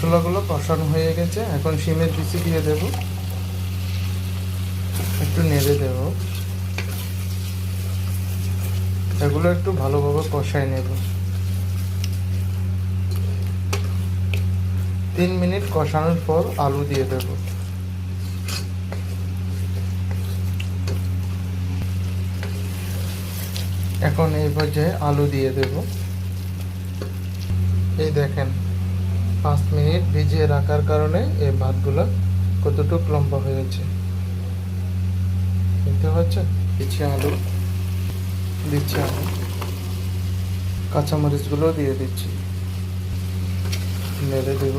মশলাগুলো কষানো হয়ে গেছে, এখন শিমের বিচি দিয়ে দেব, একটু নেড়ে দেব, এগুলো একটু ভালোভাবে কষাই নেব। 3 মিনিট কষানোর পর আলু দিয়ে দেব। এখন এই পর্যায়ে আলু দিয়ে দেব। এই দেখেন 5 মিনিট ভিজিয়ে রাখার কারণে এই ভাতগুলো কতটুকু লম্বা হয়েছে, দেখতে পাচ্ছেন। দিচ্ছি আলু, কাঁচামরিচগুলো দিয়ে দিচ্ছি, নেড়ে দেব।